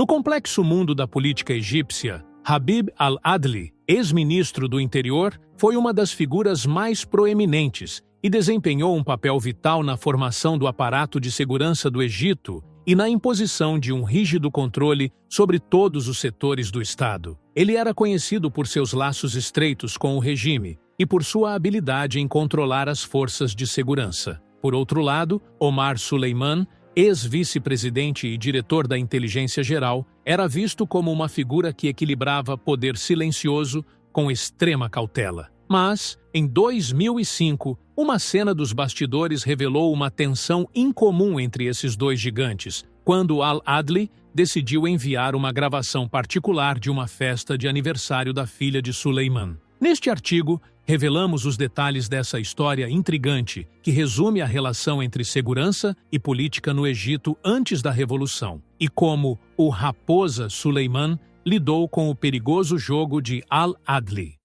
No complexo mundo da política egípcia, Habib al-Adli, ex-ministro do Interior, foi uma das figuras mais proeminentes e desempenhou um papel vital na formação do aparato de segurança do Egito e na imposição de um rígido controle sobre todos os setores do Estado. Ele era conhecido por seus laços estreitos com o regime e por sua habilidade em controlar as forças de segurança. Por outro lado, Omar Suleiman, ex-vice-presidente e diretor da Inteligência Geral, era visto como uma figura que equilibrava poder silencioso com extrema cautela. Mas, em 2005, uma cena dos bastidores revelou uma tensão incomum entre esses dois gigantes, quando al-Adli decidiu enviar uma gravação particular de uma festa de aniversário da filha de Suleiman. Neste artigo, revelamos os detalhes dessa história intrigante que resume a relação entre segurança e política no Egito antes da Revolução e como o Raposa Suleiman lidou com o perigoso jogo de al-Adli.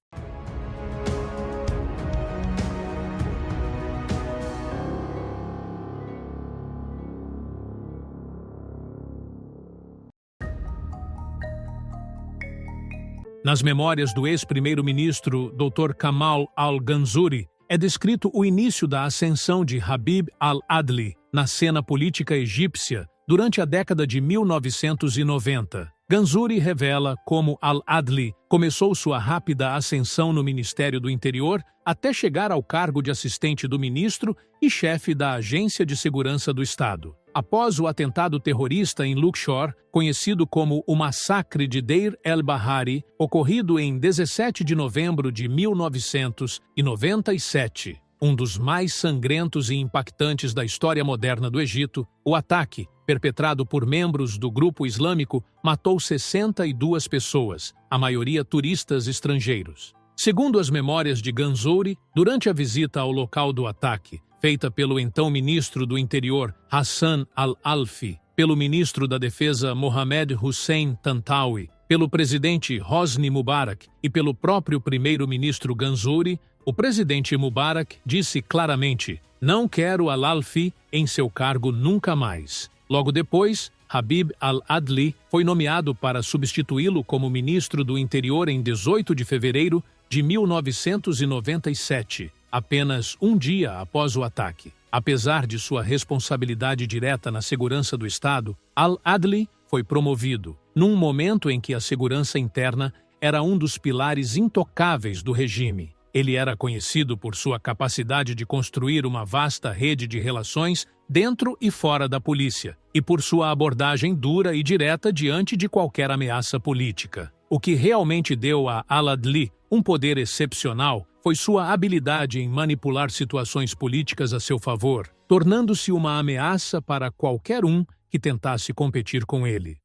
Nas memórias do ex-primeiro-ministro Dr. Kamal al-Ganzouri, é descrito o início da ascensão de Habib al-Adli na cena política egípcia durante a década de 1990. Ganzouri revela como al-Adli começou sua rápida ascensão no Ministério do Interior até chegar ao cargo de assistente do ministro e chefe da Agência de Segurança do Estado. Após o atentado terrorista em Luxor, conhecido como o Massacre de Deir el-Bahari, ocorrido em 17 de novembro de 1997, um dos mais sangrentos e impactantes da história moderna do Egito, o ataque, perpetrado por membros do grupo islâmico, matou 62 pessoas, a maioria turistas estrangeiros. Segundo as memórias de Ganzouri, durante a visita ao local do ataque, feita pelo então ministro do Interior Hassan al-Alfi, pelo ministro da Defesa Mohamed Hussein Tantawi, pelo presidente Hosni Mubarak e pelo próprio primeiro-ministro Ganzouri, o presidente Mubarak disse claramente: "Não quero al-Alfi em seu cargo nunca mais." Logo depois, Habib al-Adli foi nomeado para substituí-lo como ministro do Interior em 18 de fevereiro de 1997, apenas um dia após o ataque. Apesar de sua responsabilidade direta na segurança do Estado, al-Adli foi promovido, num momento em que a segurança interna era um dos pilares intocáveis do regime. Ele era conhecido por sua capacidade de construir uma vasta rede de relações dentro e fora da polícia, e por sua abordagem dura e direta diante de qualquer ameaça política. O que realmente deu a al-Adli um poder excepcional foi sua habilidade em manipular situações políticas a seu favor, tornando-se uma ameaça para qualquer um que tentasse competir com ele.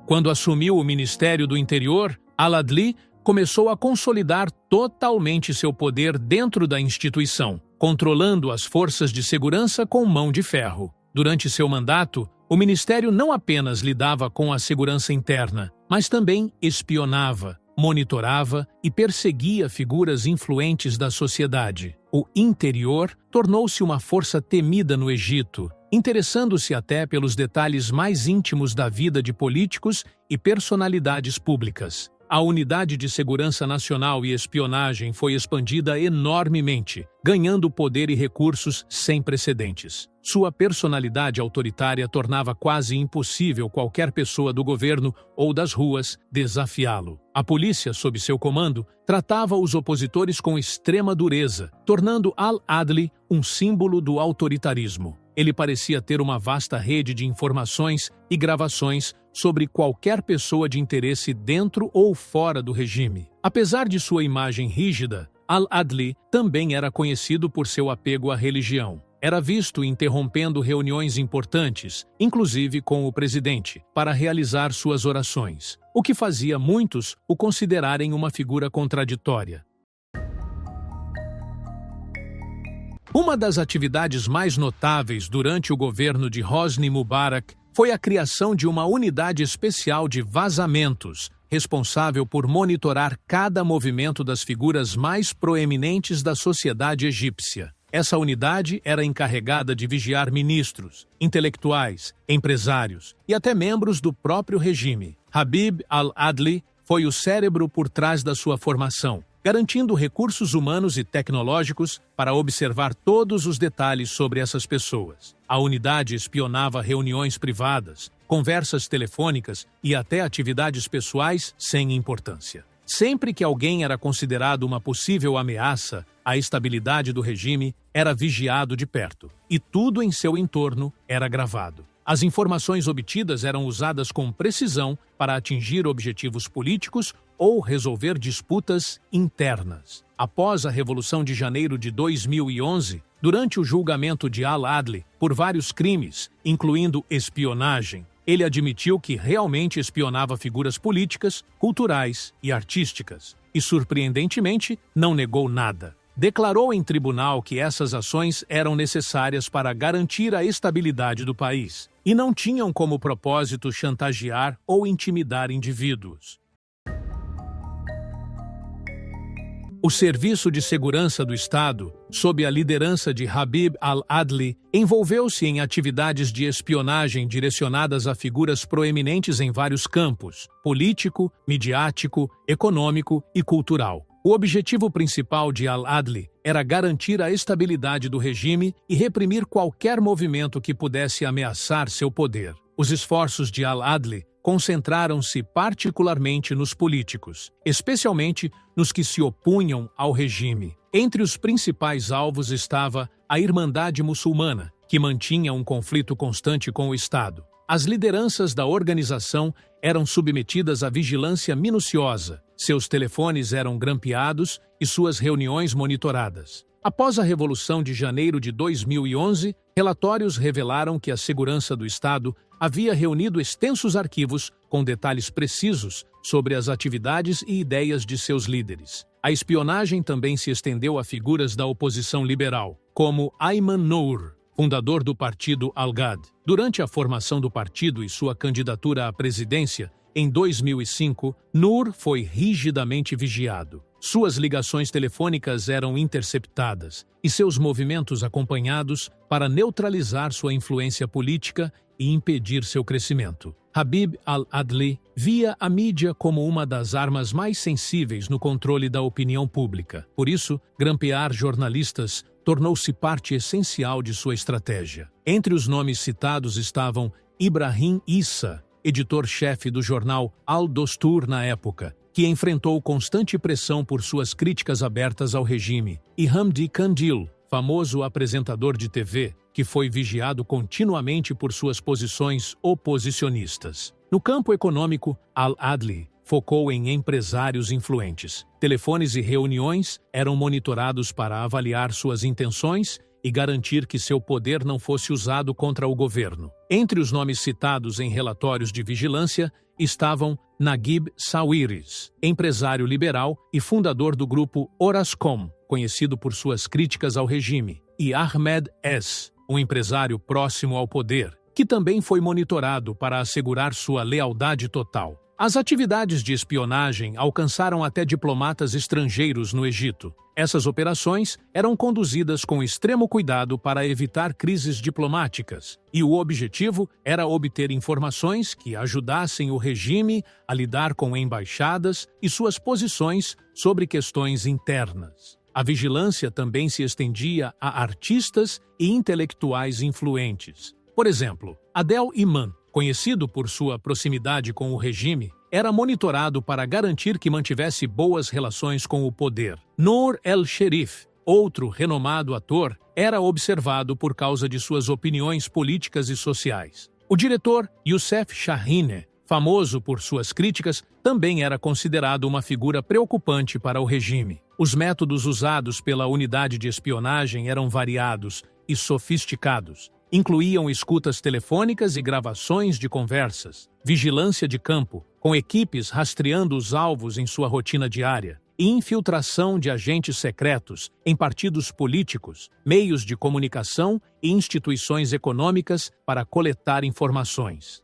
Quando assumiu o Ministério do Interior, al-Adli começou a consolidar totalmente seu poder dentro da instituição, controlando as forças de segurança com mão de ferro. Durante seu mandato, o ministério não apenas lidava com a segurança interna, mas também espionava, monitorava e perseguia figuras influentes da sociedade. O interior tornou-se uma força temida no Egito, interessando-se até pelos detalhes mais íntimos da vida de políticos e personalidades públicas. A Unidade de Segurança Nacional e Espionagem foi expandida enormemente, ganhando poder e recursos sem precedentes. Sua personalidade autoritária tornava quase impossível qualquer pessoa do governo ou das ruas desafiá-lo. A polícia, sob seu comando, tratava os opositores com extrema dureza, tornando al-Adli um símbolo do autoritarismo. Ele parecia ter uma vasta rede de informações e gravações sobre qualquer pessoa de interesse dentro ou fora do regime. Apesar de sua imagem rígida, al-Adli também era conhecido por seu apego à religião. Era visto interrompendo reuniões importantes, inclusive com o presidente, para realizar suas orações, o que fazia muitos o considerarem uma figura contraditória. Uma das atividades mais notáveis durante o governo de Hosni Mubarak foi a criação de uma unidade especial de vazamentos, responsável por monitorar cada movimento das figuras mais proeminentes da sociedade egípcia. Essa unidade era encarregada de vigiar ministros, intelectuais, empresários e até membros do próprio regime. Habib al-Adli foi o cérebro por trás da sua formação, garantindo recursos humanos e tecnológicos para observar todos os detalhes sobre essas pessoas. A unidade espionava reuniões privadas, conversas telefônicas e até atividades pessoais sem importância. Sempre que alguém era considerado uma possível ameaça à estabilidade do regime, era vigiado de perto, e tudo em seu entorno era gravado. As informações obtidas eram usadas com precisão para atingir objetivos políticos ou resolver disputas internas. Após a Revolução de Janeiro de 2011, durante o julgamento de al-Adli por vários crimes, incluindo espionagem, ele admitiu que realmente espionava figuras políticas, culturais e artísticas, e, surpreendentemente, não negou nada. Declarou em tribunal que essas ações eram necessárias para garantir a estabilidade do país e não tinham como propósito chantagear ou intimidar indivíduos. O Serviço de Segurança do Estado, sob a liderança de Habib al-Adli, envolveu-se em atividades de espionagem direcionadas a figuras proeminentes em vários campos: político, midiático, econômico e cultural. O objetivo principal de al-Adli era garantir a estabilidade do regime e reprimir qualquer movimento que pudesse ameaçar seu poder. Os esforços de al-Adli concentraram-se particularmente nos políticos, especialmente nos que se opunham ao regime. Entre os principais alvos estava a Irmandade Muçulmana, que mantinha um conflito constante com o Estado. As lideranças da organização eram submetidas à vigilância minuciosa, seus telefones eram grampeados e suas reuniões monitoradas. Após a Revolução de Janeiro de 2011, relatórios revelaram que a Segurança do Estado havia reunido extensos arquivos com detalhes precisos sobre as atividades e ideias de seus líderes. A espionagem também se estendeu a figuras da oposição liberal, como Ayman Nour, fundador do partido Al-Ghad. Durante a formação do partido e sua candidatura à presidência, em 2005, Nour foi rigidamente vigiado. Suas ligações telefônicas eram interceptadas e seus movimentos acompanhados para neutralizar sua influência política e impedir seu crescimento. Habib al-Adli via a mídia como uma das armas mais sensíveis no controle da opinião pública. Por isso, grampear jornalistas tornou-se parte essencial de sua estratégia. Entre os nomes citados estavam Ibrahim Issa, editor-chefe do jornal Al-Dostur na época, que enfrentou constante pressão por suas críticas abertas ao regime, e Hamdi Kandil, famoso apresentador de TV, que foi vigiado continuamente por suas posições oposicionistas. No campo econômico, al-Adli focou em empresários influentes. Telefones e reuniões eram monitorados para avaliar suas intenções e garantir que seu poder não fosse usado contra o governo. Entre os nomes citados em relatórios de vigilância estavam Naguib Sawiris, empresário liberal e fundador do grupo Orascom, conhecido por suas críticas ao regime, e Ahmed S., um empresário próximo ao poder, que também foi monitorado para assegurar sua lealdade total. As atividades de espionagem alcançaram até diplomatas estrangeiros no Egito. Essas operações eram conduzidas com extremo cuidado para evitar crises diplomáticas, e o objetivo era obter informações que ajudassem o regime a lidar com embaixadas e suas posições sobre questões internas. A vigilância também se estendia a artistas e intelectuais influentes. Por exemplo, Adel Iman, conhecido por sua proximidade com o regime, era monitorado para garantir que mantivesse boas relações com o poder. Nour el-Sherif, outro renomado ator, era observado por causa de suas opiniões políticas e sociais. O diretor Youssef Chahine, famoso por suas críticas, também era considerado uma figura preocupante para o regime. Os métodos usados pela unidade de espionagem eram variados e sofisticados. Incluíam escutas telefônicas e gravações de conversas, vigilância de campo, com equipes rastreando os alvos em sua rotina diária, e infiltração de agentes secretos em partidos políticos, meios de comunicação e instituições econômicas para coletar informações.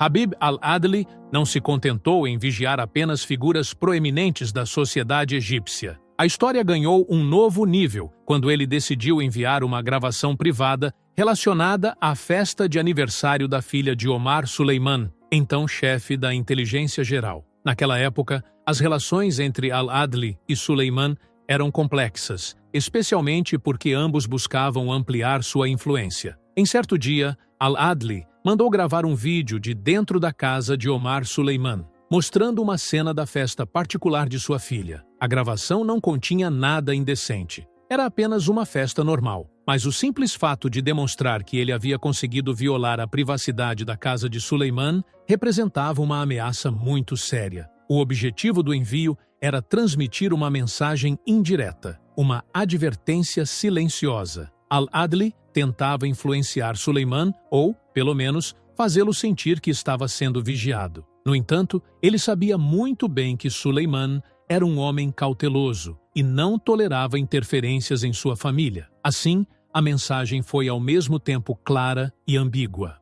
Habib al-Adli não se contentou em vigiar apenas figuras proeminentes da sociedade egípcia. A história ganhou um novo nível quando ele decidiu enviar uma gravação privada relacionada à festa de aniversário da filha de Omar Suleiman, então chefe da inteligência geral. Naquela época, as relações entre al-Adli e Suleiman eram complexas, especialmente porque ambos buscavam ampliar sua influência. Em certo dia, al-Adli mandou gravar um vídeo de dentro da casa de Omar Suleiman, mostrando uma cena da festa particular de sua filha. A gravação não continha nada indecente. Era apenas uma festa normal, mas o simples fato de demonstrar que ele havia conseguido violar a privacidade da casa de Suleiman representava uma ameaça muito séria. O objetivo do envio era transmitir uma mensagem indireta, uma advertência silenciosa. Al-Adli tentava influenciar Suleiman ou, pelo menos, fazê-lo sentir que estava sendo vigiado. No entanto, ele sabia muito bem que Suleiman era um homem cauteloso e não tolerava interferências em sua família. Assim, a mensagem foi ao mesmo tempo clara e ambígua.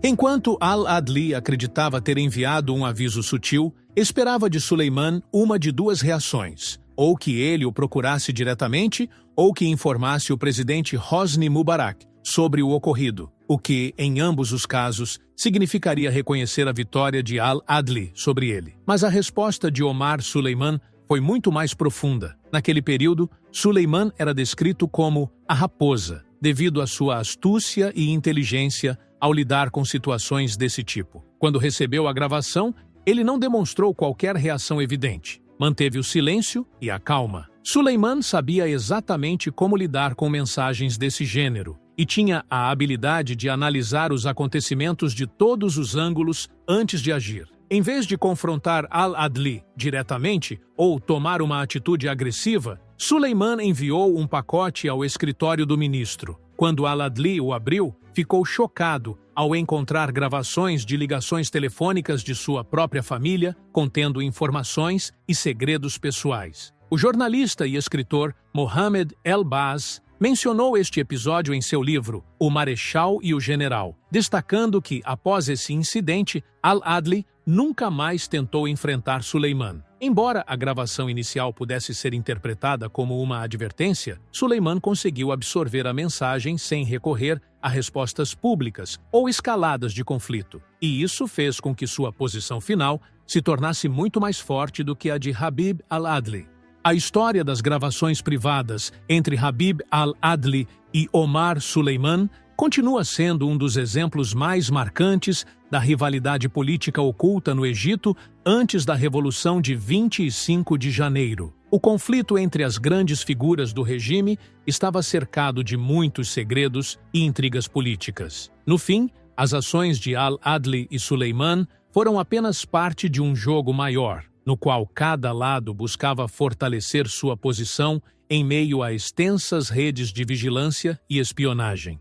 Enquanto al-Adli acreditava ter enviado um aviso sutil, esperava de Suleiman uma de duas reações: ou que ele o procurasse diretamente, ou que informasse o presidente Hosni Mubarak sobre o ocorrido, o que, em ambos os casos, significaria reconhecer a vitória de al-Adli sobre ele. Mas a resposta de Omar Suleiman foi muito mais profunda. Naquele período, Suleiman era descrito como a raposa, devido à sua astúcia e inteligência ao lidar com situações desse tipo. Quando recebeu a gravação, ele não demonstrou qualquer reação evidente. Manteve o silêncio e a calma. Suleiman sabia exatamente como lidar com mensagens desse gênero e tinha a habilidade de analisar os acontecimentos de todos os ângulos antes de agir. Em vez de confrontar al-Adli diretamente ou tomar uma atitude agressiva, Suleiman enviou um pacote ao escritório do ministro. Quando al-Adli o abriu, ficou chocado ao encontrar gravações de ligações telefônicas de sua própria família, contendo informações e segredos pessoais. O jornalista e escritor Mohamed El-Baz mencionou este episódio em seu livro O Marechal e o General, destacando que, após esse incidente, al-Adli nunca mais tentou enfrentar Suleiman. Embora a gravação inicial pudesse ser interpretada como uma advertência, Suleiman conseguiu absorver a mensagem sem recorrer a respostas públicas ou escaladas de conflito, e isso fez com que sua posição final se tornasse muito mais forte do que a de Habib al-Adli. A história das gravações privadas entre Habib al-Adli e Omar Suleiman continua sendo um dos exemplos mais marcantes da rivalidade política oculta no Egito antes da Revolução de 25 de janeiro. O conflito entre as grandes figuras do regime estava cercado de muitos segredos e intrigas políticas. No fim, as ações de al-Adli e Suleiman foram apenas parte de um jogo maior, no qual cada lado buscava fortalecer sua posição em meio a extensas redes de vigilância e espionagem.